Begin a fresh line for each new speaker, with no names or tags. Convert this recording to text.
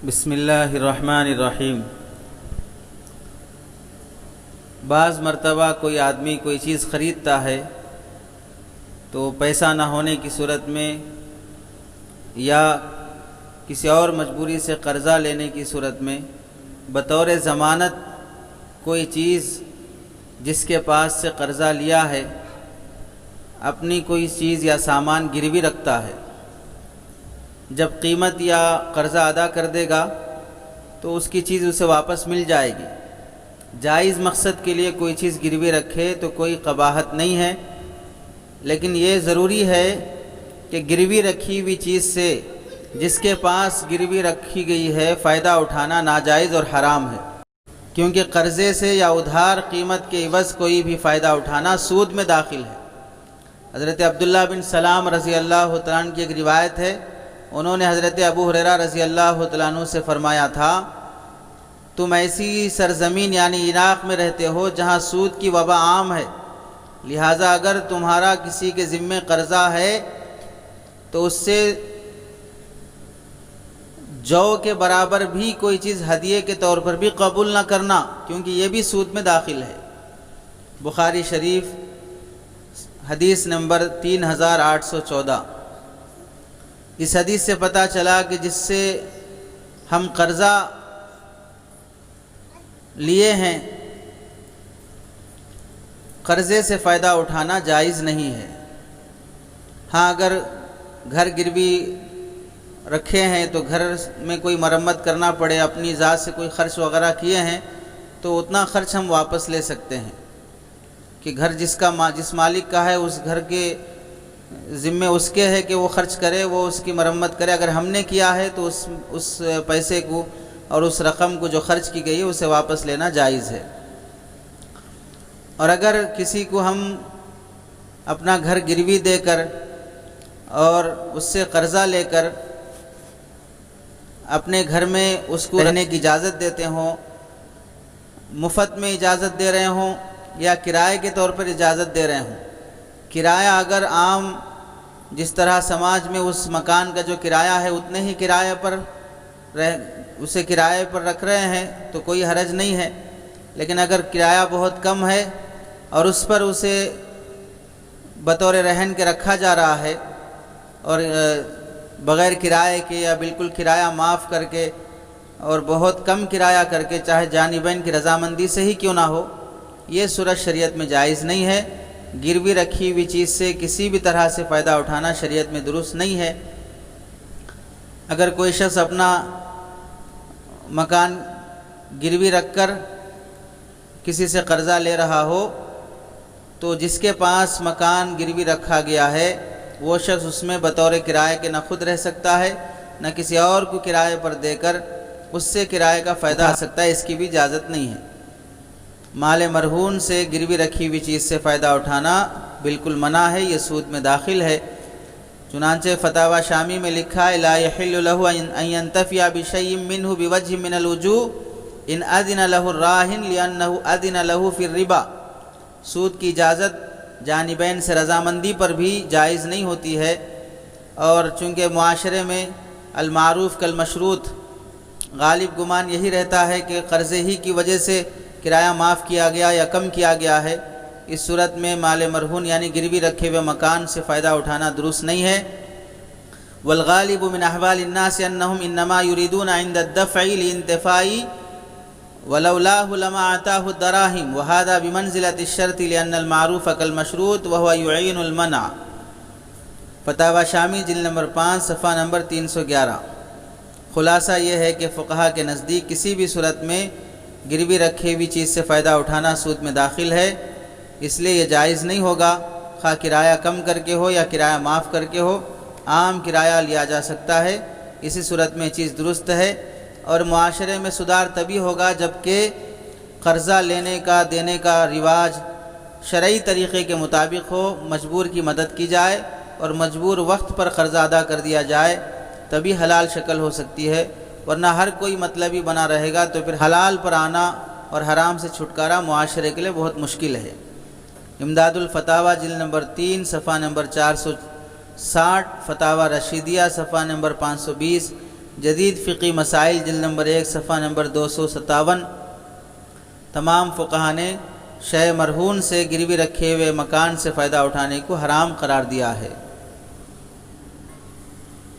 بسم اللہ الرحمن الرحیم۔ بعض مرتبہ کوئی آدمی کوئی چیز خریدتا ہے تو پیسہ نہ ہونے کی صورت میں یا کسی اور مجبوری سے قرضہ لینے کی صورت میں بطور ضمانت کوئی چیز جس کے پاس سے قرضہ لیا ہے اپنی کوئی چیز یا سامان گروی رکھتا ہے۔ جب قیمت یا قرضہ ادا کر دے گا تو اس کی چیز اسے واپس مل جائے گی۔ جائز مقصد کے لیے کوئی چیز گروی رکھے تو کوئی قباحت نہیں ہے، لیکن یہ ضروری ہے کہ گروی رکھی ہوئی چیز سے جس کے پاس گروی رکھی گئی ہے فائدہ اٹھانا ناجائز اور حرام ہے، کیونکہ قرضے سے یا ادھار قیمت کے عوض کوئی بھی فائدہ اٹھانا سود میں داخل ہے۔ حضرت عبداللہ بن سلام رضی اللہ تعالیٰ عنہ کی ایک روایت ہے، انہوں نے حضرت ابو ہریرہ رضی اللہ تعالیٰ عنہ سے فرمایا تھا، تم ایسی سرزمین یعنی عراق میں رہتے ہو جہاں سود کی وبا عام ہے، لہٰذا اگر تمہارا کسی کے ذمے قرضہ ہے تو اس سے جو کے برابر بھی کوئی چیز ہدیے کے طور پر بھی قبول نہ کرنا، کیونکہ یہ بھی سود میں داخل ہے۔ بخاری شریف حدیث نمبر 3814۔ اس حدیث سے پتہ چلا کہ جس سے ہم قرضہ لیے ہیں قرضے سے فائدہ اٹھانا جائز نہیں ہے۔ ہاں اگر گھر گروی رکھے ہیں تو گھر میں کوئی مرمت کرنا پڑے، اپنی ذات سے کوئی خرچ وغیرہ کیے ہیں تو اتنا خرچ ہم واپس لے سکتے ہیں کہ گھر جس مالک کا ہے اس گھر کے ذمے اس کے ہے کہ وہ خرچ کرے، وہ اس کی مرمت کرے۔ اگر ہم نے کیا ہے تو اس پیسے کو اور اس رقم کو جو خرچ کی گئی ہے اسے واپس لینا جائز ہے۔ اور اگر کسی کو ہم اپنا گھر گروی دے کر اور اس سے قرضہ لے کر اپنے گھر میں اس کو رہنے کی اجازت دیتے ہوں، مفت میں اجازت دے رہے ہوں یا کرائے کے طور پر اجازت دے رہے ہوں، کرایہ اگر عام جس طرح سماج میں اس مکان کا جو کرایہ ہے اتنے ہی کرایہ پر اسے کرایے پر رکھ رہے ہیں تو کوئی حرج نہیں ہے، لیکن اگر کرایہ بہت کم ہے اور اس پر اسے بطور رہن کے رکھا جا رہا ہے اور بغیر کرائے کے یا بالکل کرایہ معاف کر کے اور بہت کم کرایہ کر کے، چاہے جانبین کی رضامندی سے ہی کیوں نہ ہو، یہ صورت شریعت میں جائز نہیں ہے۔ گروی رکھی ہوئی چیز سے کسی بھی طرح سے فائدہ اٹھانا شریعت میں درست نہیں ہے۔ اگر کوئی شخص اپنا مکان گروی رکھ کر کسی سے قرضہ لے رہا ہو تو جس کے پاس مکان گروی رکھا گیا ہے وہ شخص اس میں بطور کرائے کے نہ خود رہ سکتا ہے نہ کسی اور کو کرائے پر دے کر اس سے کرائے کا فائدہ آ سکتا ہے، اس کی بھی اجازت نہیں ہے۔ مال مرہون سے گروی رکھی ہوئی چیز سے فائدہ اٹھانا بالکل منع ہے، یہ سود میں داخل ہے۔ چنانچہ فتاوی شامی میں لکھا ہے، لا يحل له ان ينتفع بشيء منه بوجه من الوجوه ان اذن له الراهن لانه اذن له في الربا۔ سود کی اجازت جانبین سے رضامندی پر بھی جائز نہیں ہوتی ہے، اور چونکہ معاشرے میں المعروف کالمشروط غالب گمان یہی رہتا ہے کہ قرضے ہی کی وجہ سے کرایہ معاف کیا گیا یا کم کیا گیا ہے، اس صورت میں مال مرہون یعنی گروی رکھے ہوئے مکان سے فائدہ اٹھانا درست نہیں ہے۔ والغالب من احوال الناس انهم انما يريدون عند الدفع لانتفاع ولولاه لما اعطاه الدراهم وهذا بمنزلة الشرط لان المعروف كالمشروط وهو يعين المنع۔ فتاوی شامی جلد نمبر 5 صفحہ نمبر 311۔ خلاصہ یہ ہے کہ فقہا کے نزدیک کسی بھی صورت میں گروی رکھی ہوئی چیز سے فائدہ اٹھانا سود میں داخل ہے، اس لیے یہ جائز نہیں ہوگا، خواہ کرایہ کم کر کے ہو یا کرایہ معاف کر کے ہو، عام کرایہ لیا جا سکتا ہے۔ اسی صورت میں چیز درست ہے، اور معاشرے میں سدھار تبھی ہوگا جب کہ قرضہ لینے کا دینے کا رواج شرعی طریقے کے مطابق ہو، مجبور کی مدد کی جائے اور مجبور وقت پر قرضہ ادا کر دیا جائے، تبھی حلال شکل ہو سکتی ہے، ورنہ ہر کوئی مطلبی بنا رہے گا تو پھر حلال پر آنا اور حرام سے چھٹکارا معاشرے کے لیے بہت مشکل ہے۔ امداد الفتاوی جلد نمبر 3 صفحہ نمبر 460، فتاوی رشیدیہ صفحہ نمبر 520، جدید فقی مسائل جلد نمبر 1 صفحہ نمبر 257، تمام فقہا نے شے مرہون سے گروی رکھے ہوئے مکان سے فائدہ اٹھانے کو حرام قرار دیا ہے۔